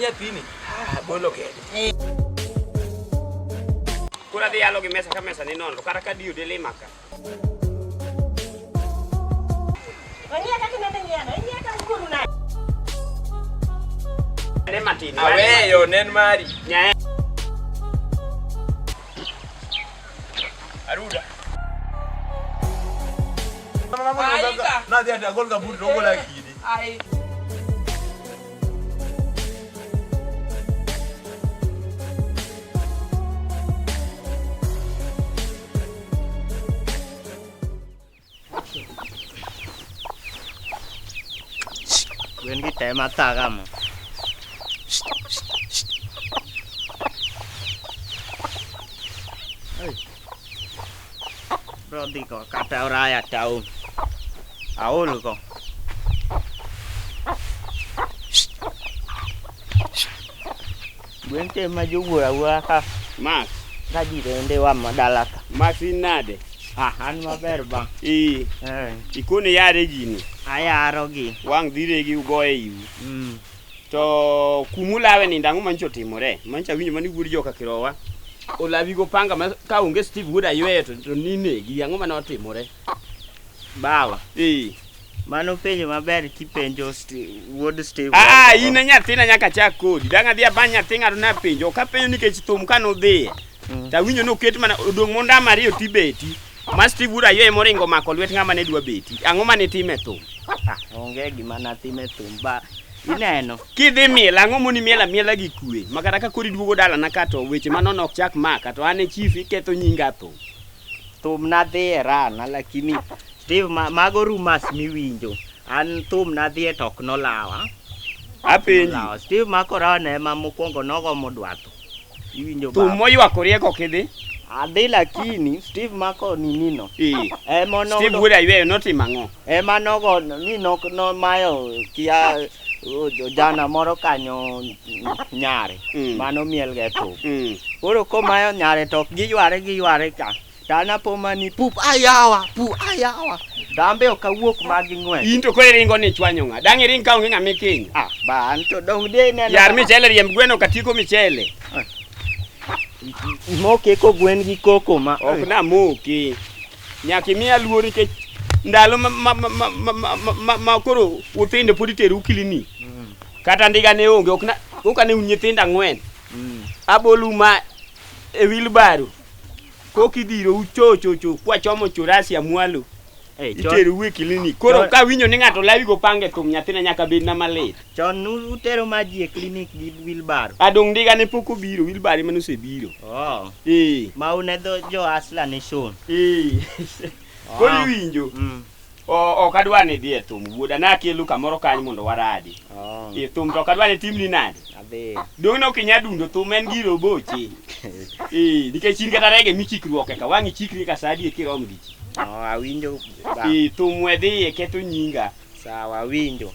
nyathini. Bolo kede. Kura dhi yalo gi mesa ka mesa ni nono kata ka dio dele maka. Onya kaka nende nyano, inya ka kuru na. Ne matin. Aweyo nen mari. Nyae. Aruda. Na dia ada gol kabur gol lagi ni. Ai. Gwen ki te mata kama. Bro di ko kata ora ya tahu. Aul ko. Gwen te maju gua ka. Mas, Gaji de wa madalaka. Mas inade. An maber bang. Ikone yare gini. Ayaro gi. Wang dire gi ugoye yu. To kumulawe ni ndangu mancho timore. Mancha winyo mani guri joka kirowa. Olabi go panga ka unge Steve Wood aywe to nine gi yango mano timore. Bawa. Mano penjo maber kipenjo Wood Steve. Ina nyathina nyaka chak kodi. Danga dia banya tinga na penjo. Ka penjo nikech thum kano dhi. Ta winyo no ket mana odong monda mariyo tibeti. Ma Steve Wood aywe moringo mako lwet ngama ne dwa beti. Ango mane time thum? Onge gima na time thum ba. Ineno. Kidhi miel ang'o moni miela gi kwe. Makata ka kori duogo dala na kato weche manono ok chak maka to ane chief iketho nyinga thum. Thum na dhi erana lakini Steve mago rumas miwinjo. An thum na dhi tok nolawa. Apenji. Steve makorane ma mokwongo nogo modwato. Iwinjo ba. Thum moywak rieko kidhi. Adhi lakini Steve mako ninino. Mono Steve Wood ayweyo notimo ang'o? Ema nogo ni no mayo kia jana moro kanyo nyare mano miel ge thum. Koro komayo nyare tok giyware ka. Tana pomani pup ayawa. Dambe okawuok magi ng'wen. In to kore ringo ni chwanyo ng'a. Dang iring ka onge ng'ama keny. Ba an to dong de neno. Yar michele riemb gweno katiko michele. Moke ko gwen gi koko ma. Ok na moke. Nyaki miya luori ke ndalo ma koro uthindo podi teru kilini. Kata ndiga ne onge ok ane nyithinda ng'wen. Abolu ma e wheelbarrow. Kokidhiro uchocho kwa chomo churasi ya mwalo. Iteru wikilini. Koro ka winyo ni ng'ato lawi go pange thum nyathina nyaka bed na malit. Chon utero maji e klinik gi wheelbarrow. Adong ndiga ne pok obiro wheelbarrow mane osebiro. Ma une jo Asla Nation. Koro winjo. Ok adwa ni dhi e thum wuoda na kelo kamoro kanyo mondo waradi. Thum to ok adwa ni timni nade. Adhi. Dong no kinya dundo thum en giro boche. Nikech in kata rege michikruok eka wang'i chikri ka sadi e kirom gi chi. Awinjo. Thum wedhi e ketho nyinga. Sawa awinjo.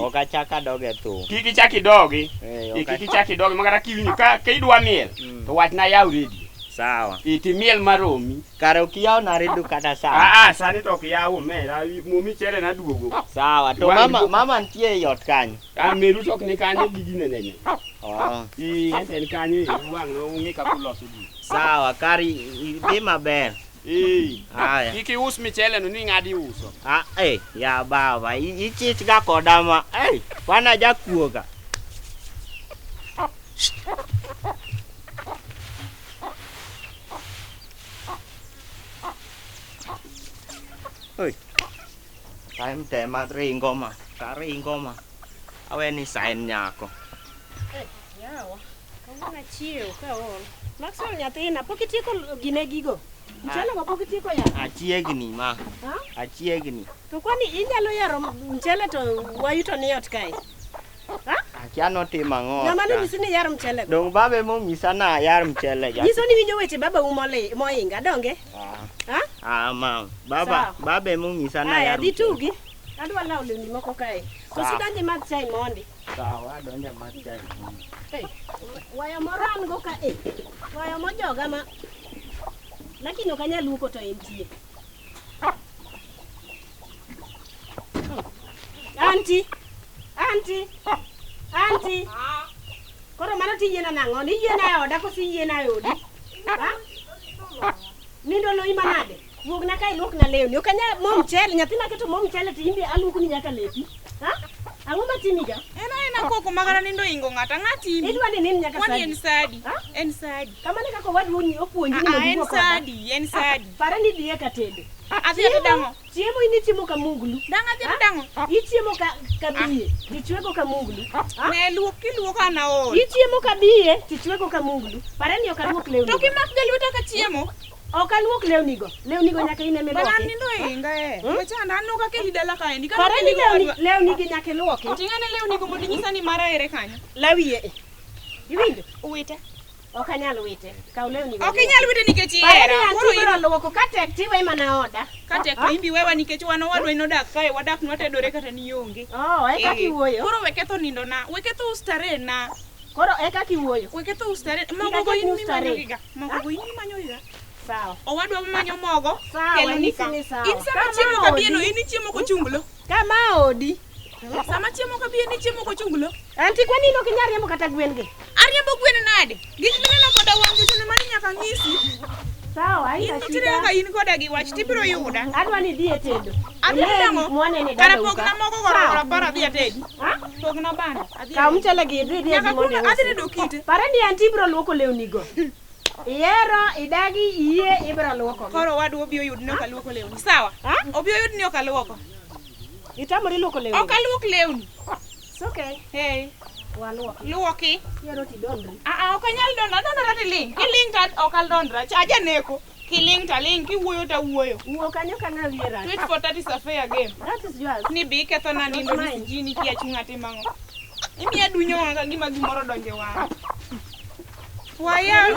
Ok achaka doge thum. Kiki chaki dogi. Kiki chaki dogi makata kiwinjo ka idwa miel to wachna yaw redio. Sawa. Iti miel maromi. Kare ukiyaw na redio kata sawa. Sani to kiyaw omera momi chere na duogo. Sawa. To mama ntie yot kanyo. Meru tok ni kanyo gigine nene. En kanyo wang no ungi ka kuloso di. Sawa, kari dhi maber. Haya. Kiki us michele no ni ng'adi uso. Ya baba, ichich ga kodama. Wana jakuoga. Time tema ringo ma. Ringo ma. Aweni sain nyako. Yawa. Kawana chiew ka on. Maxwell nyathina pok itieko gine gigo. Mchele go pok itieko ya. Achiegni ma. Achiegni. To kwani inyalo yaro mchele to wayuto ni ot kae. Akiano timo ang'o. Ng'ama ne nyisi ni yar mchele go? Dong babe mo nyisa na yar mchele ga. Nyiso ni winjo weche baba moinga donge? Ma. Babe mo nyisa na yar. Di tugi. Adwa lawo lewni moko kae. Kosi donje mag chai mondi. Sawa, donje mag chai. Waya moran go ka Waya mojoga ma. Lakini okanya luoko to entie. Auntie. Koro tiyena nang'o? Ni yiena oda kosi yiena odi? Ha? Nindo lo imanade? Wuog na kai luok na lewni. Okanya mom chele, nyathina keto mom chele timbe aluok ni nyaka lepi. Ha? Ang'o matimiga? Ena koko magara nindo ingo ng'ata ng'atimi. Idwa ni nin nyaka Wani sadi. en sadi. Ha? En sadi. Kamane kako wadwoni opuonji ni En sadi, en sadi. Para ni diye ka tedo. Adhi dango. Chiemo ini chiemo ka munglu. Dang adhi dango. Ichiemo ka biye, tichweko ka munglu. Ne luok ana ol. Ichiemo ka biye, tichweko ka munglu. Para ni okaluok lewni. To kimak galweta ka chiemo. Okaluok lewnigo. Lewnigo nyaka ine me Bana luoki. nindo inga Wechanda anu ka keli dala kae ni Para ni lewni nyaka luoki. Tingane lewni go mondo nyisa ni mara ere kanyo. Lawiye. Iwinjo? Wite. Okanyal wite. Kaw lewnigo. Ok inyal wite nikech Para ihera. ni antibiro luoko ka tek tiwe mana oda. Kate ko imbi wewa nikech wan owadwa inodak kae wadak nwatedore kata ni onge. Eka kiwuoyo. Koro weketho nindo na. Weketho ustare na. Koro eka kiwuoyo. Weketho ustare. Mogo go ini manyo giga. Mogo go ini manyo giga. Sawa. Owadwa manyo mogo. Sawa, Kelo ni ka. nyisi sawa. In sama chiemo ka bieno ini chiemo ko chunglo. Kama odi. Sama chiemo ka bieno chiemo ko chunglo. Anti kwani no kinyariemo kata gwen ge? Ariembo gwen nade? Gik mineno koda wangu tene mani nyaka ng'isi. Sawa, haina Nitire shida. ka in koda gi wach tibiro yuda. Adwa ni dhi e tedo. Adhi dango. Muone ni Kara dada uka. pokna mogo gora para dhi atedi. Pokna bana. Kaw mchele gi dhi Nyaka dhi monde. kuna adhi tedo kite. Para ni anti biro luoko lewnigo. Iero, idagi, iye, ibiro luoko. Koro wadu obio yud ni okaluoko lewni. Sawa? Obio yud ni okaluoko. Itamori luoko lewni. Okaluok lewni. It's okay. Hey, Waluoko. luoki. Iero tidondri. Ok anyal dondra tiling. Kiling ta okal dondra. Chaja neko. Kiling ta ling, kiwuoyo ta wuoyo. Wuo kanyo ka ng'a wiye rach. Wait for 30 is a fair game. That is yours. Ni bi ketho na nindo ni sijini kia chunga timango. Imiya dunyo wanga gima gimoro donje wang. Waya.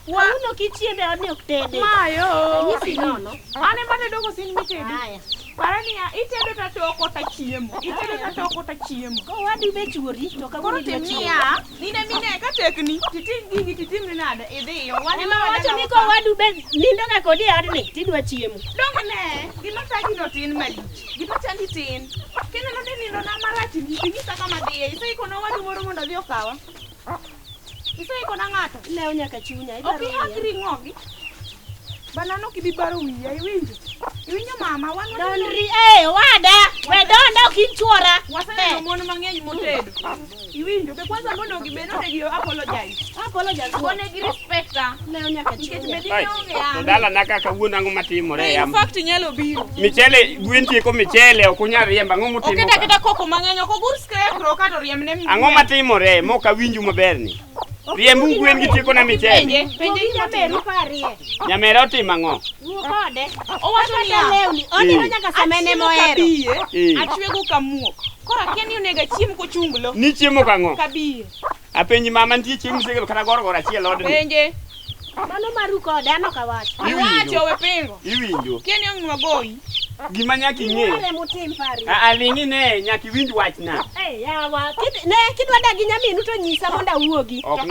Wauno kichiembe odni ok tede. Mayo. Nyisi nono. Ane mate dogo sin mitedi. Haya. Para ni itedo ta toko ta chiemo. Itedo ta toko ta chiemo. Ko wadu be chuori to ka Koro woni be timia. Nine mine ka tekni. Titim gigi titim ni nade. Idhi yo. Wane Ema wacho ni ko wadu be nindo ga kodi e odni tidwa chiemo. Dong ne. Gima sagi no tin malich. Gima chandi tin. Kena no de nindo na marati. Nyisa kama diye. Isa iko no wadu moro mondo dhi okawa. Isa iko na ng'ato. Leo nyaka chunya ibaro. Ok akri ng'ogi. Banano kibi baro wiya. Iwinjo. Iwinjo mama. Wan Donri wada. We donda okinchuora. Wasana mon mang'eny motedo. Iwinjo be kwanza mondo gibedo ne gi apologize. Apologize. Kone gi respecta. Leo nyaka Nikech chunya. bedi onge ya. To dala na kaka wuon ang'o matimore In fact nyalo biro. Michele gwen tieko michele ok unyal riembo ang'o motimo Oketa keta koko mang'eny ok ogur scarecrow kato riemne mi. ang'o matimore mok awinju maber ni riembu gwen gi tieko na michele Penje Nyameru parie. nyamera otimo ang'o Wuo kode. Owacho Kata niya. lewni. Onino nyaka samene mohero. Achwego kamuok. Koro akia ni onego achiem kochunglo. ni chiemo kang'o Kabiye. apenji mama nitie chiemo msegelo kata gorogoro achiel odni Penje. Mano maru kode an ok awacho. Iwacho we pingo. iwinjo Kia ni ong'wa goyi. gima nyaka ing'e Ng'ere mutim pari. aling'i ne nyaka iwinj wachna Yawa, kidwa dagi nyaminu to nyisa mondo awuogi. ok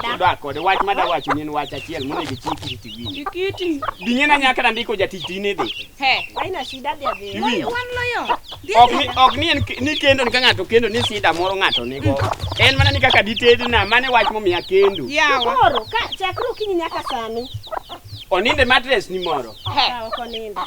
nadwa kode wach madawacho ni en wach achiel monego chiki tiwinj Kiti. ding'ena nyaka nandiko jatich tine dhi He. Haina shida dhi adhi. iwinjo Wan loyo. ok ni kendo ni ka ng'ato kendo ni sida moro ng'ato nigo en mana ni kaka ditedna mane wach momiya kendo Yawa. Koro, ka chakre okinyi nyaka sani. oninde matres ni moro He. Ka ok onindo.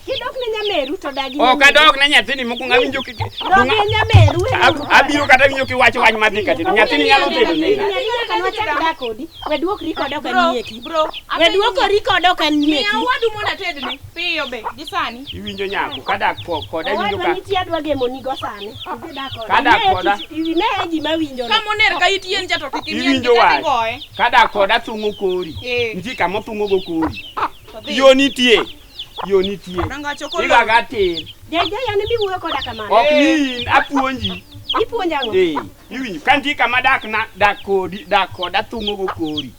Kidok ne Nyameru to dagi ok adok ne nyathini mokwongo awinjo Dogi e Nyameru. abiro kata winjo kiwacho wach madhi katedo nyathini nyalo tedo nena Nyaka nwachak dak kodi. We duokri kod ok anieki. Bro. We duokori kod ok anieki. Miya wadu mona tedne. Piyo be. Gisani. iwinjo nyako kadak koda winjo Owadwa ka nitie adwa gemonigo sani. Idhi dak koda. Kadak koda. Ne gima winjo. Kamoner ka itien cha to kikimien iwinjo wach goe. kadak koda thung'o kori Eh. nitie kama thung'ogo kori Dhi. yo nitie Nanga chokolo. iwaga tin Jeje yani biwuoyo koda kamano. ok ni in apuonji Ipuonja ang'o? iwinjo ka nitie kama dak koda thung'ogo kori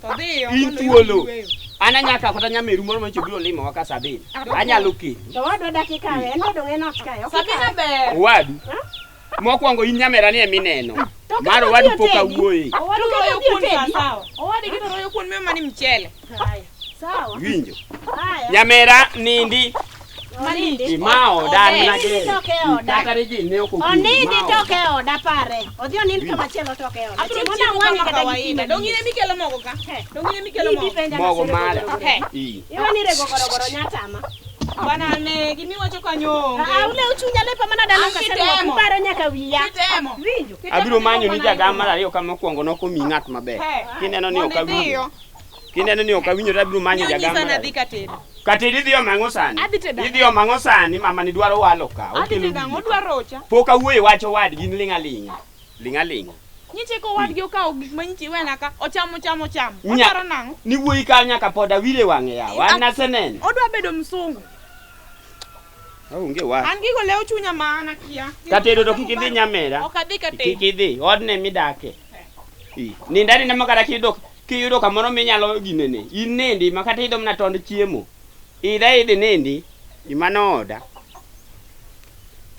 To dhiyo. in mondo thuolo iyweyo. an anyaka kata Nyameru moro manyicho biro limowa ka Sabina anyalo kendo To wadwa dakika we, en dong en ot kae. Sabina ber. owadu mokwongo in Nyamera ni emineno To mar kama owadu odhi pok otedi. awuoye Owadu Royo kama kuon odhi sa otedi. sawa. Owadi gito royo kuon mema ni mchele. Haya, sawa. winjo Haya. Nyamera nindi Imao dan na ge. Toke oda. Kata riji ne oko. Onindi toke oda pare. Odhi onind kama chielo toke oda. Abro chiemo kama kawaida. Dongine mikelo mogo ka. Dongine mikelo mogo. Mogo mara. Iwani rego gorogoro nyatama. Bana ne gimi wacho kanyo. Ule uchunya lepa mana dala ka sero pare nyaka wiya. Kitemo. Winjo. Abiro manyo ni jagama ariyo kama mokwongo nokomi ng'at maber. Kineno ni okawinjo. Kineno ni okawinjo abiro manyo jagama. Nyisa na dhi katedo. Katedi dhi omango sani. Idhi omango sani mama ni dwaro walo ka. Adhi dango dwaro cha. Pok awuoye wacho wadgi linga linga. Linga linga. Nyiche ko wadgi okawo gik manyichi wena ka ochamo. Odwaro nango. Ni wuoyi ka nyaka pod awire wang'e yawo. An naseneno. Odwa bedo msungu. Aonge wa. An gigo leo chunya maana kia. Katedo to kik idhi Nyamera. Ok adhi katedo. Kik idhi. Odne midake. Nindani na makara kiyudo kamoro minyalo ginene. Inendi makata idho mna tond chiemo. Idhi nendi imano oda.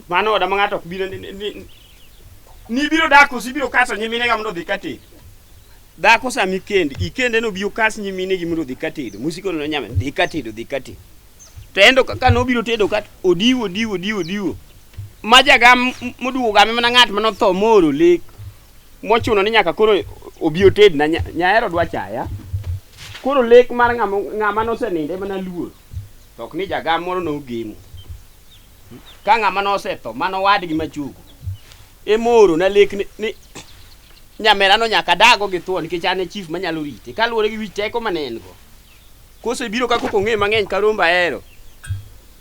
Mano oda ma ng'ato ok biro ni biro dako sibiro kaso nyimine ga mondo dhi katedo. Dako sami ikende no biro kas nyimine gi mondo dhi katedo. Musiko no Nyamera dhi katedo. Tendo kaka no biro tedo kat odiwo. Majaga moduoga mana ng'at mano tho moro lek. Mochuno ni nyaka koro obio ted na nyaero dwa chaya. Koro lek mar ng'ama no seninde mana luor. Tok ni jaga moro no gemo. Ka ng'ama no setho mano wadgi machugo. E moro na lek ni Nyamera no nyaka dago gi thuon nikech an e chief manyalo rite. Kaluwore gi wich teko manen go. Kose biro ka koko ng'e mang'eny ka Romba ero.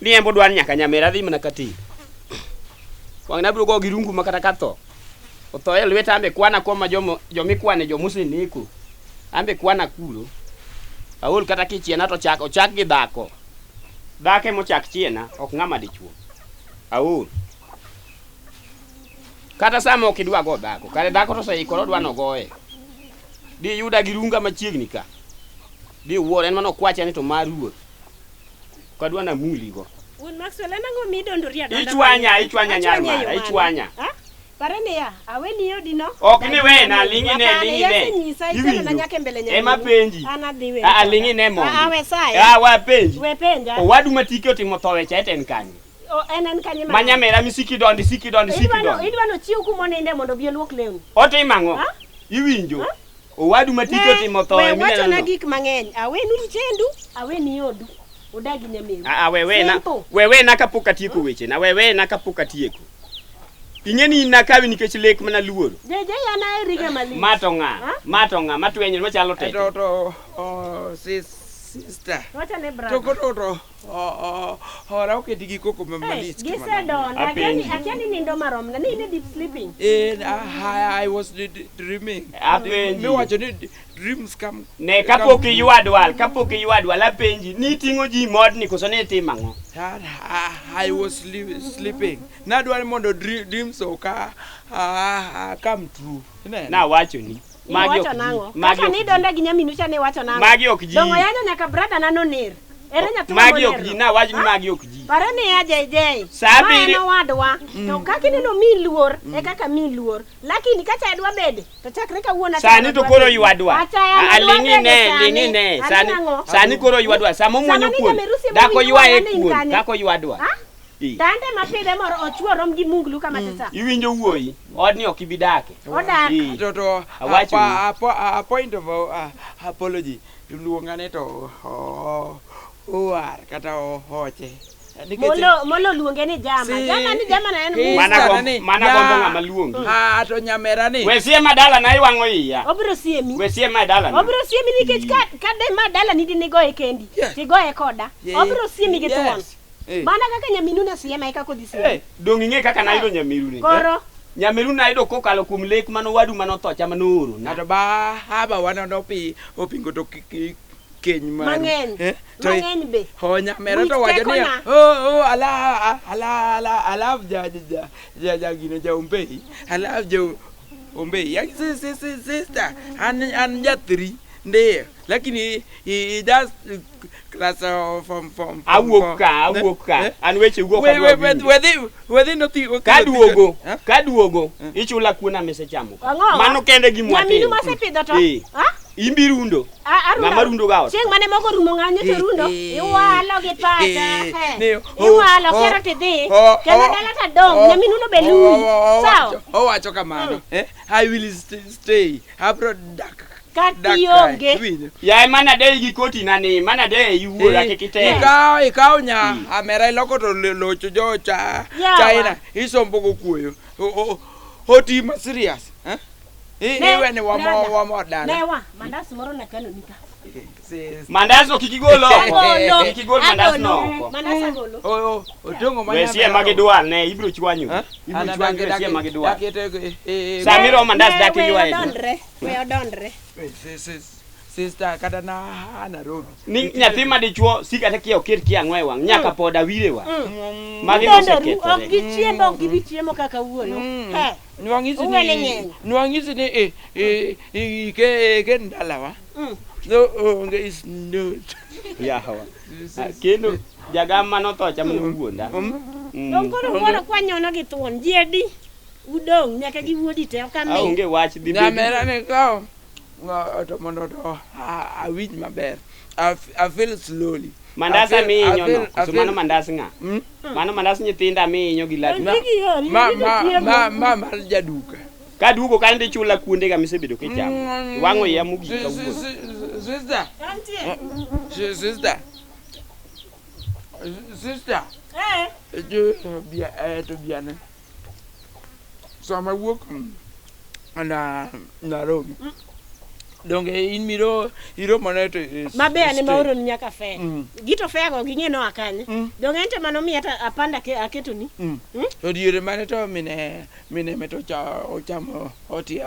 Ni embo dwan nyaka Nyamera dhi mana katedo. Wang na biro go gi rungu makata ka tho. Otho e lweta ambe kwana koma jomikwane jomoseneko. Ambe kwana kuro. Aol kata kichiena to chak gi dhako. Dhake mochak chiena ok ng'ama dichuo. Aol. Kata sama ok idwa go dhako. Kare dhako to seikoro dwa nogoe. Di yuda gi runga machiegni ka. Di wuore en mano kwacha ni to mar ruoth. Kadwa na muli go. Un Maxwell enango mi dondoria danda. Ichwanya nyarmara, ichwanya. Parene ya, aweni yodi no. Ok ni wena lingine. Ema penji. Lingine mo. We saya. Wa penji. We penja. Owadu matiki otimo thowe cha eten kanye. Enen kanye ma. Nyamera misiki dondi. Idwano chiu kumoninde mondo bi luok lewni. Otimango. Iwinjo. Owadu matiki otimo thowe mineno. We wacho na gik mang'eny. Awenu chendu, aweni yodu. Odagi Nyamera. Wewe na kapok atieko weche na wewe na kapok atieko. Ingeni nakawi nikech lek mana luoro. Jeje yana eriga mali. Matonga matwenyo machalo tete. To sister. Wacha ne brother. To ora oketi gi koko malich. Gisedonda akiani nindo marom na ni deep sleeping. I was dreaming. Me wacho ni dreams come. Ne kapok iywadwa la penji ni tingo ji mod ni koso ne timango. I was sleeping. Nadwani mondo dreams oka come true. Na wacho ni. Wacho nango. Kaka ni donda gi nyaminu cha ne wacho nango. Magi ok ji. Dongo yanyo nyaka brother na noner. Ere nyatu magi ok ji na wacho ni magi ok ji. Pare ni ya jeje. Sabiri. Ma wadwa. To kaka ni no mi luor, e kaka mi luor. Lakini kacha edwa bede. To chakre ka wuona sani to koro ywadwa. Lingine. Sani koro ywadwa. Samo mwonyo kuon. Dako ywae kuon. Dako ywadwa. Dande mapide moro ochuorom gi munglu kama tesa. Iwinjo wuoyi. Odni ok ibidake. Odak. To a point of apology. Luongane to oar kata hoche. Molo luonge ni jama. Jama na en mana gombo ng'ama luongi. To Nyamera ni. Wesie madala na iwang'o iya. Obiro siemi. Wesie madala. Obiro siemi nikech ka de madala ni dine goe kendi. Tigoe koda. Obiro siemi gi thuon. Mana kaka nyaminu na siema eka kodhi siema. Dong ing'e kaka nayudo nyamiru ni. Koro. Nyamiru nayudo kokalo kuom lek mano wadu mano tho chama nooro. Ng'ato haba wanono opingo to keny man. Mang'eny be. Nyamera to wacho ni I love ja gine ja Ombei. I love ja Ombei. Yang sister and jatri ndiye. Lakini he does class from awuoka an weche wuok whether nothing kaduogo ichula kuona mese chamo mano kende gi mwatini nyaminu masepidho to Imbi rundo. Ng'ama rundo ga ot. Chieng' mane moko rumo ng'anyo to rundo. Iwalo gi pacha. Iwalo kero tidhi. Kendo dala ta dong. Nyaminu no belui. Sawa. Owacho kamano. I will stay. Abro dak. Kationge. Ya mana de gi koti nani, mana de iwuora kikite. Ikaw nya amera iloko to locho jo China. Isombo go kuoyo. Hoti ma serious. Iwe ni wamo dana. Newa, mandas moro na kano nika. Mandas no kikigolo. Kikigolo mandas no. Mandas agolo. Otongo manya. Wesie magidwar ne ibro chwanyu. Ibro chwanyu wesie magidwar. Samiro mandas dake ywa edo. We odondre. Sister kata na Nairobi. Ni nyathi madichuo sika te kia oket kia ng'we wang nyaka poda wire wa. Magi Ok gichiemo kaka wuono. Nwangisi ni ke ndalawa. No is not. Ya hawa. Kendo jagama no to cham wuonda. Dong koro wuono kwanyono gi thuon jedi. Udong nyaka gi wuodi te okame. Aonge wach dhi. Nyamera ne kao. To mondo to awinj maber. I feel slowly. Mandasa minyo no. Kusumano mandasa nga. Mano mandasa nyithinda minyo gi lat. Ma jaduka. Ka dugo kan ndi chula kuonde ga misebedo kichamo. Wango ya mugi ka wuo. Sister. To biane. So ma wuok na Nairobi. Donge in miro moneto mabe ane maoro nyaka fe gito fe go ging'eno akanye donge ente mano mi ata apanda ke aketo ni to diere mane to mine meto cha ochamo oti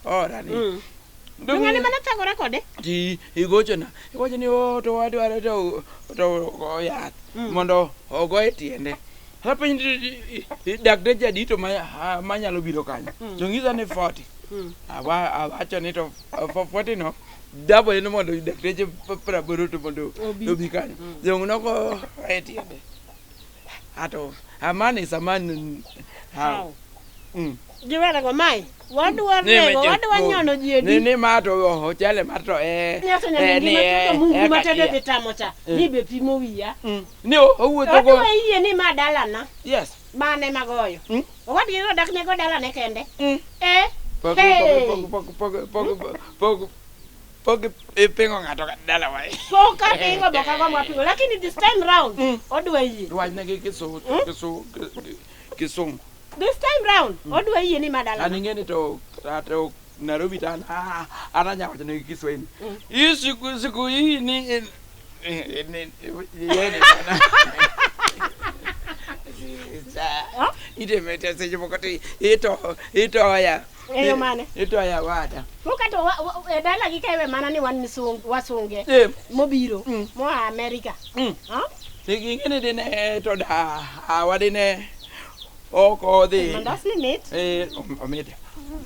orani donge ne mana tagora kode ti igocho ni to wadware to yath mondo ogo etiende hapin dakde jadito manyalo biro kanyo jong'iza ni 40 awacho ni to 40 no dabo eno mondo dakteche praboro to mondo dobi kanyo jong noko etiende ato amani saman how jiwera go mai wadwa nyono jiedi ni mato ochale mato mungu matede bitamocha ni be pimo wiya ni owuotho go yie ni madala na yes mane magoyo owadi go dak ne go dala ne kende Pog pengo ng'ato dala wae. Poka pengo boka kwa mapingo lakini this time round odwa yie. Wach ne kiso. This time round odwa yie ni madala. Ani ngene to Nairobi tan ananya wacho ne Kiswahili. Hii siku hii ni ide mete seje mokoti ito ya eyo mane ito ya wada poka to dala gi kaiwe mana ni wan wasunge mobiro mo America ngene dine to da awadine oko de mandas ni met omede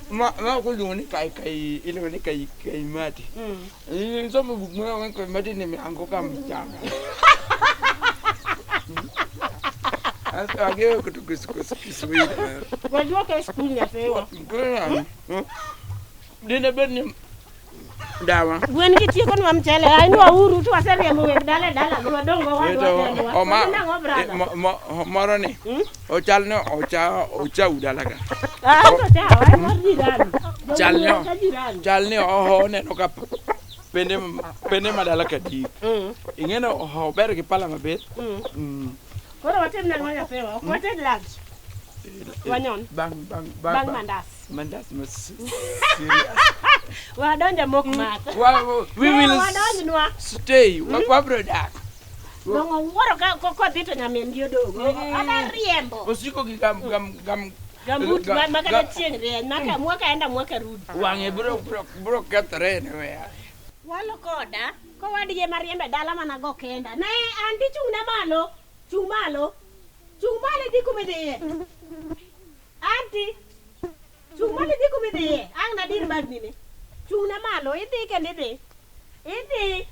ma ko duni kai ile ni kai mati so mo bugmo ko mati ni ango kam jam Ageo Kiswahili. Wajua kwa school ya fewa. Dine beni dawa. Gwen kitiyo kono mchele ainu ahuru tu asere mo dala go dongo wa. Maroni. Ochalno ocha udalaga. To cha wa marjirani. Chalno oho ne no kap. Pende madala kadi. Ingeno oho ber ki pala mabet. Koro watem na ngoja fewa. Watem lunch. Wanyon. Bang mandas. Mandas mas serious. Wadonja mok mat. We will stay. Wa brother. Dongo woro ko dito nyamen dio dogo. Ana riembo. Osiko gi gam gambut makana chieng re naka mwaka enda mwaka rudi. Wange bro katre ne we. Walo koda ko wadige mariembe dala mana go kenda. Ne andi chung malo di kumede anti chung malo di kumede ang nadir bagni chung na malo idi kenede idi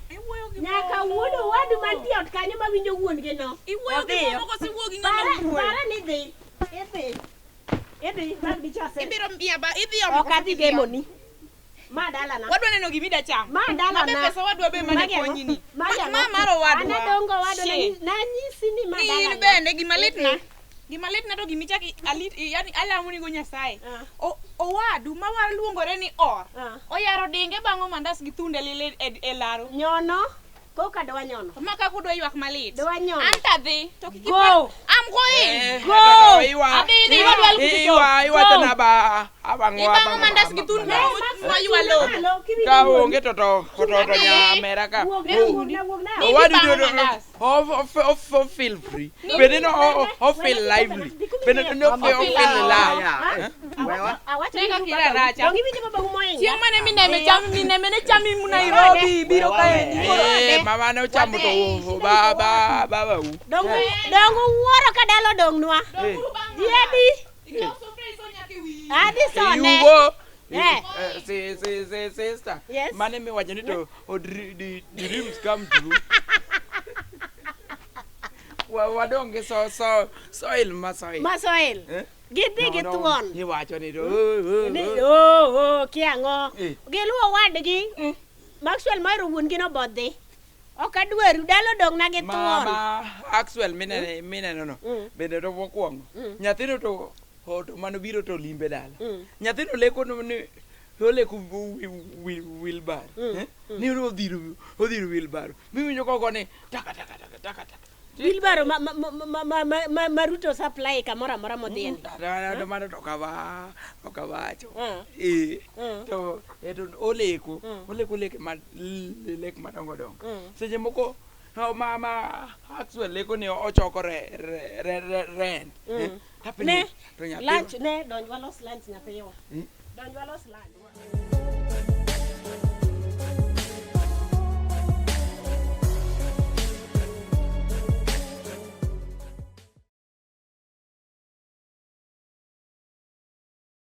nyaka wuodo wadu mantie ot kanyo mawinjo wuon ge no iwuoyo gi moko si wuogi ng'ama para ni dhi idi mag di chase ibiro mbia ba idhi okadhi gemoni Ma dala na. Wadwa neno gimi da cham. Ma dala na. Ma pesa wadwa be mane konyi ni. Ma maro wadwa. Ana dongo wadwa na nyisi ni ma dala. Ni bende gima lit na to gimi chaki alit yani alamu ni go Nyasaye. Owadu ma war luongore ni or. Oyaro dinge bango mandas gi thunde lile e laro. Nyono. Koka dwa nyono. Ma ka kudwa ywak malit. Dwa nyono. Anta dhi to kiki. Go. I'm going. Go. Adhi wadwa kucho. Iwacho na ba abangwa. Ibango mandas gi thunde mo ywalo. Ka onge to nyamera ka. Owadu do feel free. Bende no feel lively. Bende no feel live. Teka kila racha. Dongi bije baba humoyo. Tiang mane mineme ne chami mu Nairobi biro kae. Mama no chamo to baba u. Dongo woro kadalo dongnwa. Diedi. Adi sone. Yugo. Sister. Yes. Mane me wacho ni to the dreams come true. Wadonge soil masoil. Masoil. Gidhi githuon. Iwacho ni to. Kiango. Giluwo wadgi. Maxwell Mairo wuon gi no bodhi. Ok adweru dalo dong na githuon. Mama Axwell mine no. Bende to mokwongo. Nyathino to mano biro to limbe dala. Nyathino leko no ni oleko wilbar. Ni odhiru wilbar. Miwinjo koko ni taka. Wilbaro maruto supply kamora mora modhieni. Dada mano tokawacho. To oleko leke madongo dongo. Seche moko mama Axwell leko ni ochoko rent. Ne lunch ne donjwa los lunch nyathiwa. Donjwa los lunch.